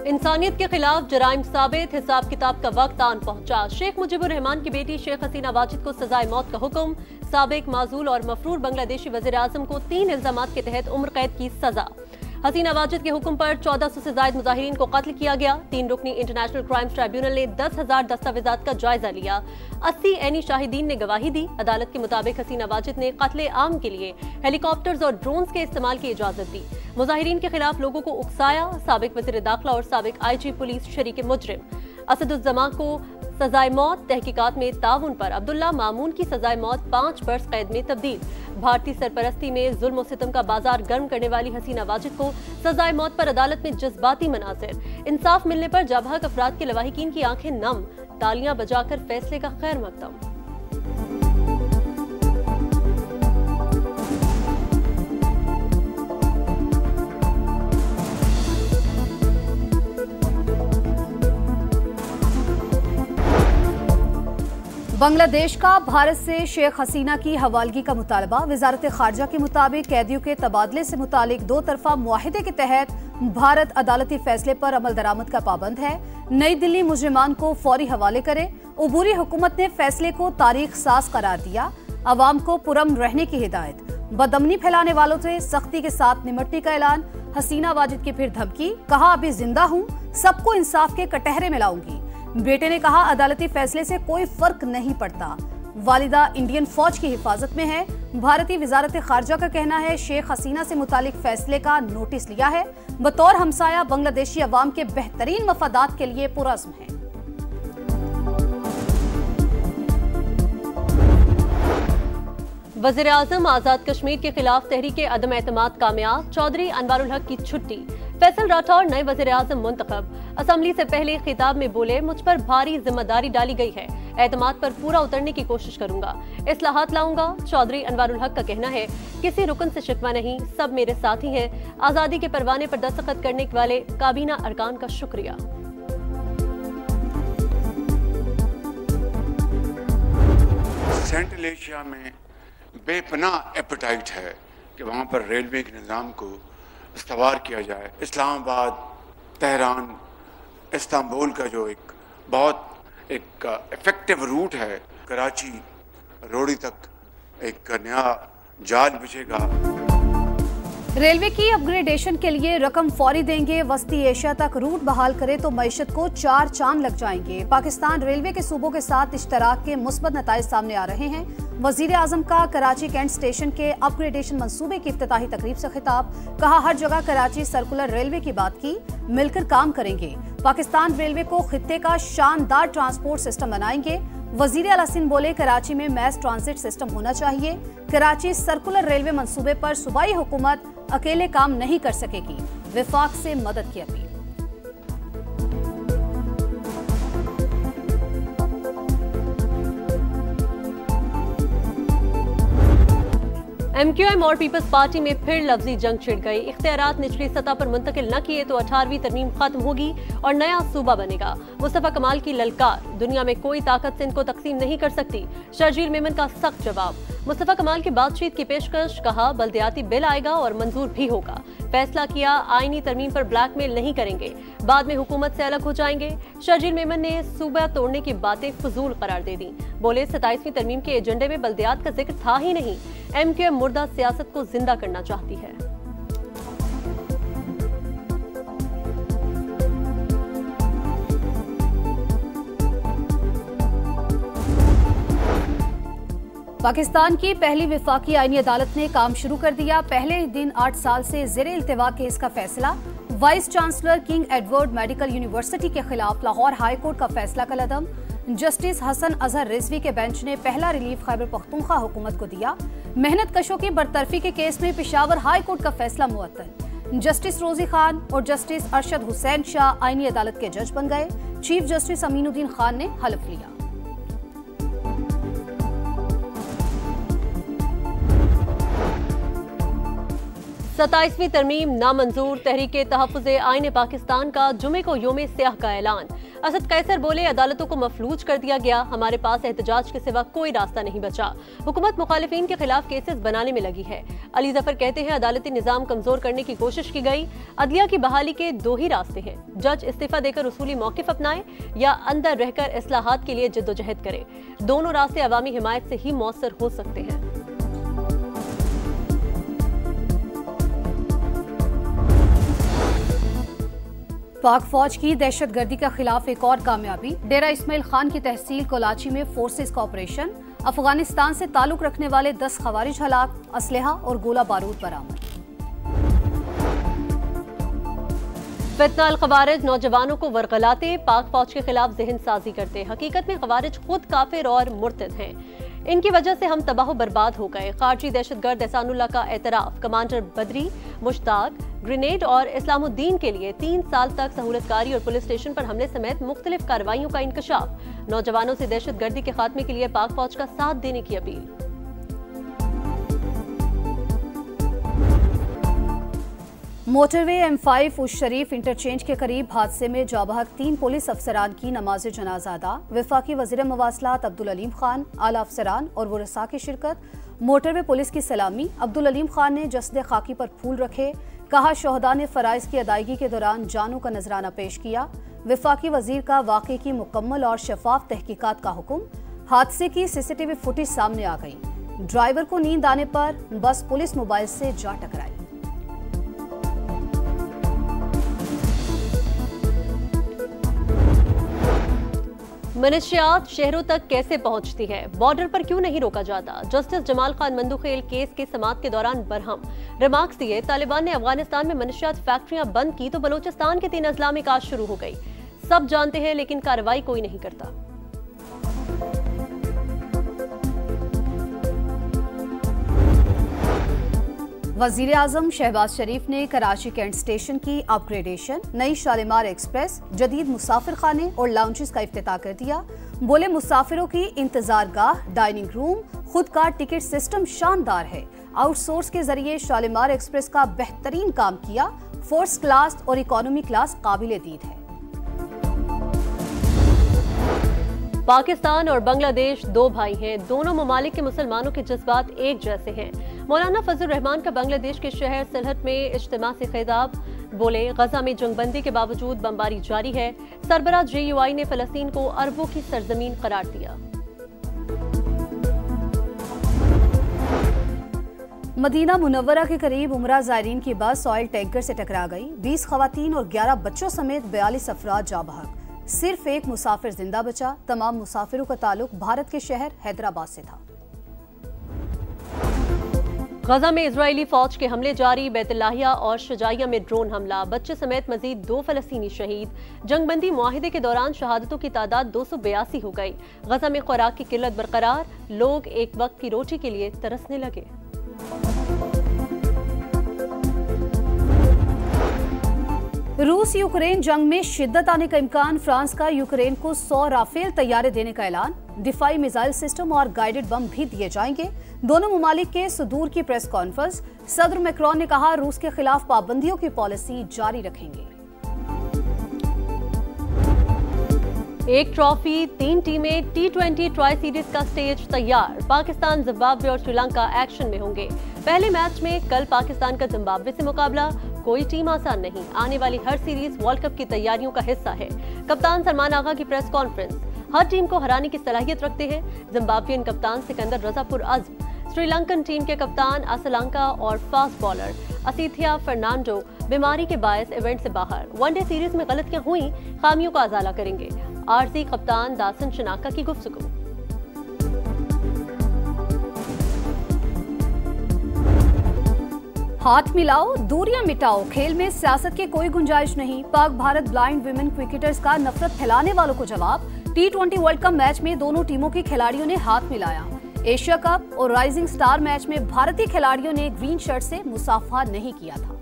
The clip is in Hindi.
इंसानियत के खिलाफ जराइम साबित, हिसाब किताब का वक्त आन पहुंचा। शेख मुजीबुर रहमान की बेटी शेख हसीना वाजिद को सजाए मौत का हुक्म। साबिक माजूल और मफरूर बांग्लादेशी वजीर आजम को 3 इल्जामात के तहत उम्र कैद की सजा। हसीना वाजिद के हुक्म पर 1400 से ज्यादा मुजाहिरीन को कत्ल किया गया। 3 रुकनी इंटरनेशनल क्राइम्स ट्राइब्यूनल ने 10,000 दस्तावेजात का जायजा लिया। 80 ऐनी शाहिदीन ने गवाही दी। अदालत के मुताबिक हसीना वाजिद ने कत्ले आम के लिए हेलीकॉप्टर्स और ड्रोन्स के इस्तेमाल की इजाजत दी। मुजाहिरीन के खिलाफ लोगों को उकसाया। साबिक वज़ीर दाखिला और साबिक IG पुलिस शरीक मुजरिम। असदुज्जमा को सजाए मौत। तहकीकात में ताउन पर अब्दुल्ला मामून की सजाए मौत 5 बरस कैद में तब्दील। भारतीय सरपरस्ती में जुल्म और सितम का बाजार गर्म करने वाली हसीना वाजिद को सजाए मौत पर अदालत में जज्बाती मनाजिर। इंसाफ मिलने पर जाबहक अफराद के लवाहिकीन की आंखें नम, तालियां बजाकर फैसले का खैर मकदम। बांग्लादेश का भारत से शेख हसीना की हवालगी का मुतालबा। वजारत खारजा के मुताबिक कैदियों के तबादले से मुतालिक 2 तरफा मुआहिदे के तहत भारत अदालती फैसले पर अमल दरामद का पाबंद है। नई दिल्ली मुजरिमान को फौरी हवाले करे। उबूरी हुकूमत ने फैसले को तारीख साज करार दिया। अवाम को पुरअमन रहने की हिदायत। बदअमनी फैलाने वालों से सख्ती के साथ निमटने का ऐलान। हसीना वाजिद की फिर धमकी, कहा अभी जिंदा हूँ, सबको इंसाफ के कटहरे में लाऊंगी। बेटे ने कहा अदालती फैसले से कोई फर्क नहीं पड़ता। वालिदा इंडियन फौज की हिफाजत में है। भारतीय वजारत खारजा का कहना है शेख हसीना से मुतालिक फैसले का नोटिस लिया है। बतौर हमसाया बांग्लादेशी अवाम के बेहतरीन मफादात के लिए पुरअज़्म है। वज़ीर आज़म आजाद कश्मीर के खिलाफ तहरीक अदम एतमाद कामयाब। चौधरी अनवारुल हक की छुट्टी। फैसल राठौर नए वज़ीर आज़म मुंतखब। असेंबली से पहले खिताब में बोले, मुझ पर भारी जिम्मेदारी डाली गई है, एतमाद पर पूरा उतरने की कोशिश करूंगा, इस्लाहात लाऊंगा। चौधरी अनवारुल हक का कहना है किसी रुकन से शिकवा नहीं, सब मेरे साथी हैं। आजादी के परवाने पर दस्तखत करने वाले काबीना अरकान का शुक्रिया। सेंट्रल एशिया में बेपनाह एपेटाइट है कि वहाँ पर रेलवे के निज़ाम को इस्तेमाल किया जाए। इस्लामाबाद, तेहरान, इस्तांबुल का जो एक बहुत इफेक्टिव रूट है, कराची रोड़ी तक एक नया जाल बिछेगा। रेलवे की अपग्रेडेशन के लिए रकम फौरी देंगे। वस्ती एशिया तक रूट बहाल करे तो मईशत को 4 चांद लग जाएंगे। पाकिस्तान रेलवे के सूबों के साथ इश्तराक के मुस्बत नताइज सामने आ रहे हैं। वजीर आजम का कराची कैंट स्टेशन के अपग्रेडेशन मंसूबे की इफ्तिताही तकरीब से खिताब। कहा हर जगह कराची सर्कुलर रेलवे की बात की, मिलकर काम करेंगे। पाकिस्तान रेलवे को खित्ते का शानदार ट्रांसपोर्ट सिस्टम बनाएंगे। वजीर आला सिंध बोले कराची में मैस ट्रांसिट सिस्टम होना चाहिए। कराची सर्कुलर रेलवे मंसूबे पर सूबाई हुकूमत अकेले काम नहीं कर सकेगी। विफाक से मदद की अपील। MQM और पीपल्स पार्टी में फिर लफ्जी जंग छिड़ गई। इख्तियारात निचली सतह पर मुंतकिल न किए तो 18वीं तरमीम खत्म होगी और नया सूबा बनेगा। मुस्तफा कमाल की ललकार, दुनिया में कोई ताकत सिंध को तकसीम नहीं कर सकती। शर्जील मेमन का सख्त जवाब। मुस्तफा कमाल की बातचीत की पेशकश, कहा बल्दियाती बिल आएगा और मंजूर भी होगा। फैसला किया आईनी तरमीम पर ब्लैकमेल नहीं करेंगे, बाद में हुकूमत से अलग हो जाएंगे। शर्जील मेमन ने सूबा तोड़ने की बातें फजूल करार दे दी। बोले 27वीं तरमीम के एजेंडे में बल्दियात का जिक्र था ही नहीं। MQM मुर्दा सियासत को जिंदा करना चाहती है। पाकिस्तान की पहली विफाकी आईनी अदालत ने काम शुरू कर दिया। पहले दिन 8 साल से ज़ेरे इल्तिवा केस का फैसला। Vice chancellor king Edward medical university के खिलाफ लाहौर हाई कोर्ट का फैसला कलअदम। जस्टिस हसन अजहर रिजवी के बेंच ने पहला रिलीफ खैबर पख्तूनख्वा हुकूमत को दिया। मेहनत कशों की बरतरफी के केस में पेशावर हाई कोर्ट का फैसला मुअत्तल। जस्टिस रोजी खान और जस्टिस अरशद हुसैन शाह आईनी अदालत के जज बन गए। चीफ जस्टिस अमीनुद्दीन खान ने हलफ लिया। 27वीं तरमीम नामंजूर, तहरीके तहफ़्फ़ुज़े आईन पाकिस्तान का जुमे को योमे स्याह का ऐलान। असद कैसर बोले, अदालतों को मफलूज कर दिया गया, हमारे पास एहतजाज के सिवा कोई रास्ता नहीं बचा। हुकूमत मुखालिफिन के खिलाफ केसेस बनाने में लगी है। अली जफर कहते हैं, अदालती निजाम कमजोर करने की कोशिश की गई। अदलिया की बहाली के दो ही रास्ते हैं, जज इस्तीफा देकर उसूली मौकिफ अपनाए या अंदर रहकर इस्लाहात के लिए जद्दोजहद करे। दोनों रास्ते अवामी हिमायत से ही मौसर हो सकते हैं। पाक फौज की दहशतगर्दी के खिलाफ एक और कामयाबी। डेरा इस्माइल खान की तहसील कोलाची में फोर्सेस का ऑपरेशन। अफगानिस्तान से ताल्लुक रखने वाले 10 खवारिज हलाक, असलहा और गोला बारूद बरामद। फितना अल खवारिज नौजवानों को वरगलाते, पाक फौज के खिलाफ जहन साजी करते। हकीकत में खवारिज खुद काफिर और मुर्तद हैं। इनकी वजह से हम तबाह बर्बाद हो गए। खारजी दहशतगर्द एहसानुल्लाह का एतराफ। कमांडर बदरी, मुश्ताक, ग्रेनेड और इस्लामुद्दीन के लिए 3 साल तक सहूलतकारी और पुलिस स्टेशन पर हमले समेत मुख्तलिफ कार्रवाइयों का इंकशाफ। नौजवानों से दहशतगर्दी के खात्मे के लिए पाक फौज का साथ देने की अपील। मोटरवे M5 उस शरीफ इंटरचेंज के करीब हादसे में जाबहक 3 पुलिस अफसरान की नमाज जनाजा अदा। वफाकी वज़ीर मवासलात अब्दुल अलीम खान, आला अफसरान और वरसा की शिरकत। मोटरवे पुलिस की सलामी। अब्दुल अलीम खान ने जस्द खाकी पर फूल रखे। कहा, शोहदा ने फ़राइज़ की अदायगी के दौरान जानों का नजराना पेश किया। वफाकी वज़ीर का वाक़े की मुकम्मल और शफाफ तहकीकात का हुक्म। हादसे की CCTV फुटेज सामने आ गई। ड्राइवर को नींद आने पर बस पुलिस मोबाइल से जा टकराई। मनशियात शहरों तक कैसे पहुंचती है? बॉर्डर पर क्यों नहीं रोका जाता? जस्टिस जमाल खान मंदुखेल केस के समाअत के दौरान बरहम रिमार्क्स दिए। तालिबान ने अफगानिस्तान में मनशियात फैक्ट्रियां बंद की तो बलोचिस्तान के 3 अजला में काज शुरू हो गई। सब जानते हैं लेकिन कार्रवाई कोई नहीं करता। वजीर आजम शहबाज शरीफ ने कराची कैंट स्टेशन की अपग्रेडेशन, नई शालीमार एक्सप्रेस, जदीद मुसाफिर खाने और लाउंजेस का इफ्तिताह कर दिया। बोले, मुसाफिरों की इंतजार गाह, डाइनिंग रूम, खुद का टिकट सिस्टम शानदार है। आउटसोर्स के जरिए शालीमार एक्सप्रेस का बेहतरीन काम किया। फर्स्ट क्लास और इकोनॉमी क्लास काबिले दीद है। पाकिस्तान और बांग्लादेश 2 भाई हैं। दोनों ममालिक के मुसलमानों के जज्बात एक जैसे हैं। मौलाना फजल रहमान का बांग्लादेश के शहर सिलहट में इज्तिमा से खिताब। बोले, गजा में जंगबंदी के बावजूद बमबारी जारी है। सरबराह JUI ने फलस्तीन को अरबों की सरजमीन करार दिया। मदीना मुनव्वरा के करीब उमरा ज़ायरीन की बस ऑयल टैंकर से टकरा गई। 20 खवातीन और 11 बच्चों समेत 42 अफराद जा बहक। सिर्फ एक मुसाफिर जिंदा बचा। तमाम मुसाफिरों का ताल्लुक भारत के शहर हैदराबाद से था। गजा में इजरायली फौज के हमले जारी। बैतुल्लाहिया और शुजाइया में ड्रोन हमला। बच्चे समेत मजीद 2 फलस्तीनी शहीद। जंगबंदी मुआहिदे के दौरान शहादतों की तादाद 282 हो गई। गजा में खुराक की किल्लत बरकरार। लोग एक वक्त की रोटी के लिए तरसने लगे। रूस यूक्रेन जंग में शिद्दत आने का इम्कान। फ्रांस का यूक्रेन को 100 राफेल तैयारे देने का ऐलान। डिफाई मिसाइल सिस्टम और गाइडेड बम भी दिए जाएंगे। दोनों ममालिक के सदूर की प्रेस कॉन्फ्रेंस। सदर मैक्रोन ने कहा, रूस के खिलाफ पाबंदियों की पॉलिसी जारी रखेंगे। एक ट्रॉफी, 3 टीमें, T20 ट्राई सीरीज का स्टेज तैयार। पाकिस्तान, जिम्बाब्वे और श्रीलंका एक्शन में होंगे। पहले मैच में कल पाकिस्तान का जिम्बाब्वे से मुकाबला। कोई टीम आसान नहीं। आने वाली हर सीरीज वर्ल्ड कप की तैयारियों का हिस्सा है। कप्तान सलमान आगा की प्रेस कॉन्फ्रेंस। हर टीम को हराने की सलाहियत रखते हैं। जिम्बाब्वियन कप्तान सिकंदर रजा पुरअज़्म, श्रीलंकन टीम के कप्तान असलंका और फास्ट बॉलर असिथिया फर्नांडो बीमारी के बायस इवेंट से बाहर। वनडे सीरीज में गलतियां हुई, खामियों का अजाला करेंगे। आरजी कप्तान दासन शनाका की गुफ्तगू। हाथ मिलाओ, दूरियां मिटाओ, खेल में सियासत की कोई गुंजाइश नहीं। Pak Bharat blind women cricketers का नफरत फैलाने वालों को जवाब। T20 वर्ल्ड कप मैच में दोनों टीमों के खिलाड़ियों ने हाथ मिलाया। एशिया कप और राइजिंग स्टार मैच में भारतीय खिलाड़ियों ने ग्रीन शर्ट से मुसाफा नहीं किया था।